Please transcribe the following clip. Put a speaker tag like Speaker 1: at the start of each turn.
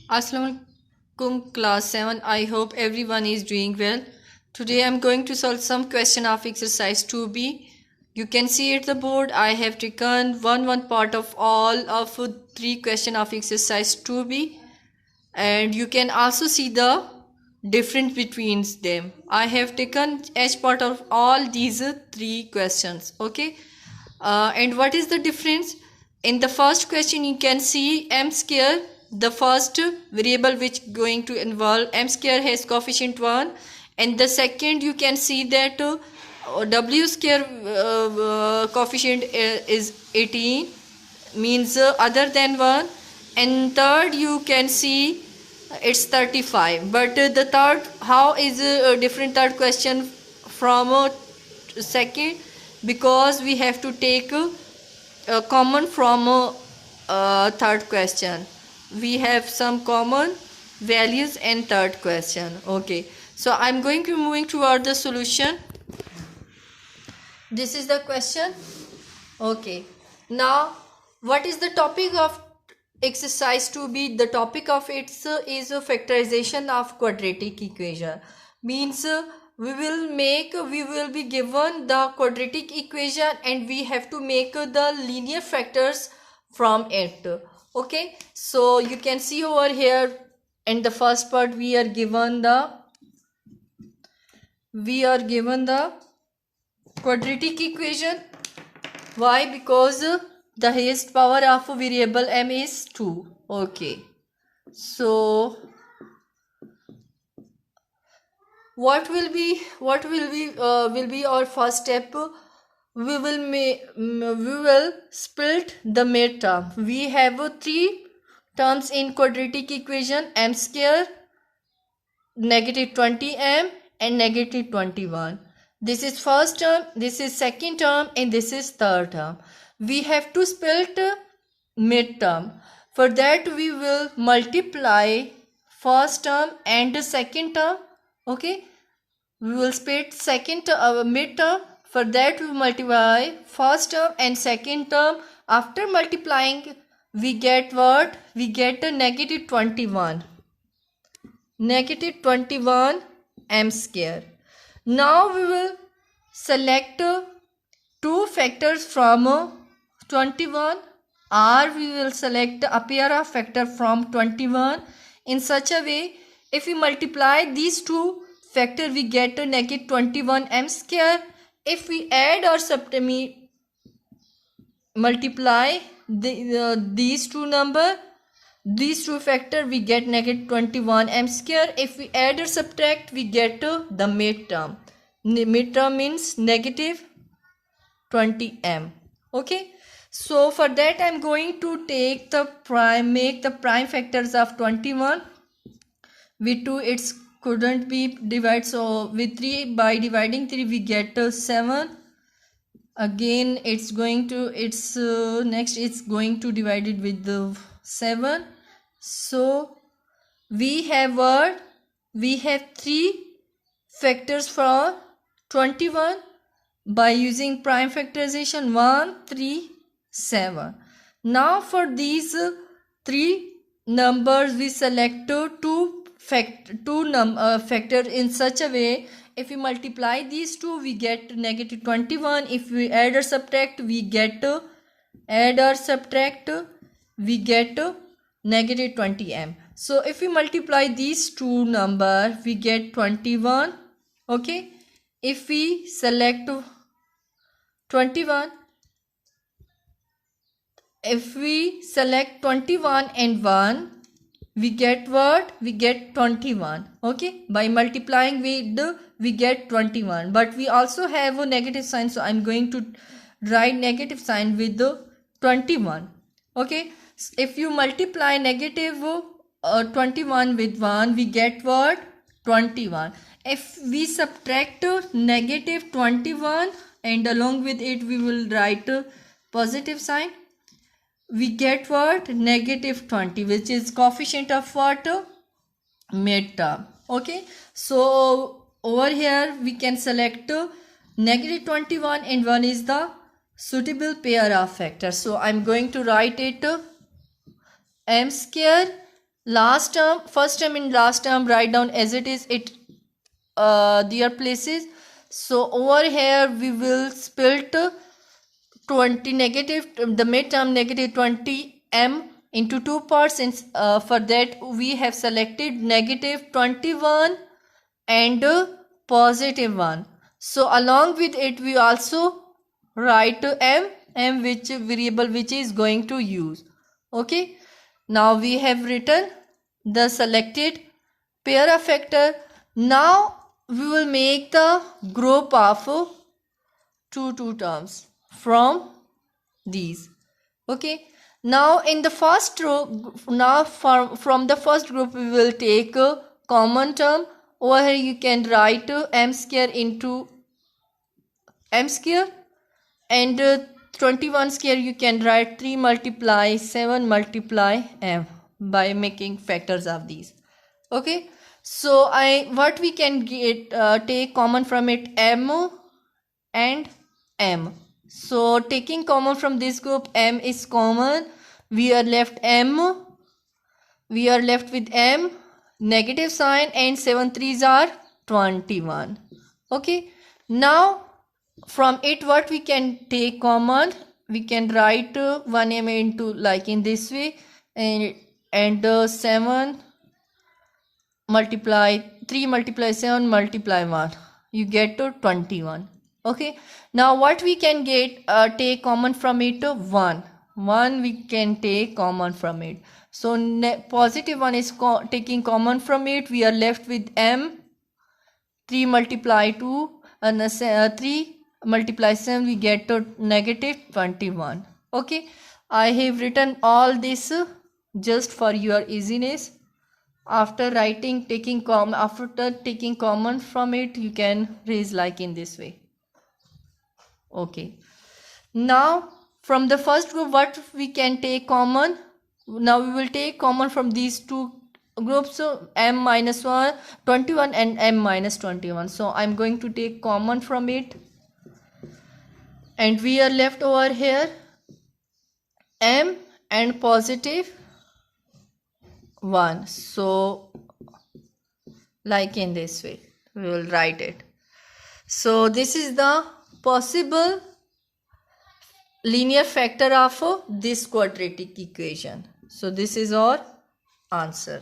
Speaker 1: Assalamualaikum class 7. I hope everyone is doing well. Today I am going to solve some question of exercise 2b. You can see at the board I have taken one part of all of 3 question of exercise 2b, and you can also see the difference between them. I have taken each part of all these 3 questions. Okay. And what is the difference? In the first question you can see m square, the first variable which going to involve m square has coefficient 1, and the second you can see that w square coefficient is 18, means other than 1, and third you can see it's 35. But the third, how is a different third question from second? Because we have to take common from third question. We have some common values in third question. Okay, so I'm going to moving toward the solution. This is the question. Okay, now what is the topic of exercise 2b? The topic of it is a factorization of quadratic equation. Means we will be given the quadratic equation and we have to make the linear factors from it. Okay, so you can see over here in the first part we are given the quadratic equation. Why? Because the highest power of a variable m is 2. Okay, so what will be our first step? We will split the midterm. We have 3 terms in quadratic equation: m square, -20m, and -21. This is first term, this is second term, and this is third term. We have to split midterm. For that we will multiply first term and second term. Okay, we will split second midterm. For that we multiply first term and second term. After multiplying we get what? We get a -21 m square. Now we will select 2 factors from 21, or we will select a pair of factor from 21 in such a way if we multiply these 2 factor we get a -21 m square. If we add or multiply these two factor we get -21 m square. If we add or subtract we get the midterm. Midterm means -20 m. Okay, so for that I'm going to take make the prime factors of 21. With 2 it's couldn't be divided, so with 3, by dividing 3 we get 7. Again it's going to next it's going to divide it with the 7. So we have 3 factors for 21 by using prime factorization: 1, 3, 7. Now for these 3 numbers we select 2 factors in such a way if we multiply these 2 we get -21. If we add or subtract we get -20 m. So if we multiply these 2 numbers we get 21. Okay, if we select 21, if we select 21 and 1 we get what? We get 21. Okay, by multiplying we get 21, but we also have a negative sign, so I'm going to write negative sign with the 21. Okay, if you multiply -21 with 1 we get what? 21. If we subtract -21 and along with it we will write a positive sign, we get what? -20, which is coefficient of what? Midterm. Okay, so over here we can select -21 and 1 is the suitable pair of factors. So I'm going to write it m square Last term, first term in last term, write down as it is, it their places. So over here we will split 20 negative, the midterm negative 20 m into two parts. Since for that we have selected negative 21 and positive 1. So along with it we also write m which variable which is going to use. Okay, now we have written the selected pair of factor. Now we will make the group of two terms from these. Okay, now in the first row, now from the first group we will take a common term. Over here you can write m square into m square, and 21 square you can write 3 multiply 7 multiply m by making factors of these. Okay, so what we can get take common from it, m and m. So taking common from this group, m is common, we are left with m, negative sign, and 7 3s are 21. Okay, now from it what we can take common, we can write 1m into like in this way, and 7 multiply 3 multiply 7 multiply 1, you get to 21. Okay, now what we can get take common from it, 1 we can take common from it. So positive 1 is taking common from it, we are left with m, 3 multiply 2 and 3 multiply 7, we get to negative 21. Okay, I have written all this just for your easiness. After taking common from it, you can raise like in this way. Okay, now from the first group what we can take common, now we will take common from these two groups, so m minus 1 21 and m minus 21. So I'm going to take common from it, and we are left over here m and positive 1. So like in this way we will write it. So this is the possible linear factor of this quadratic equation. So this is our answer.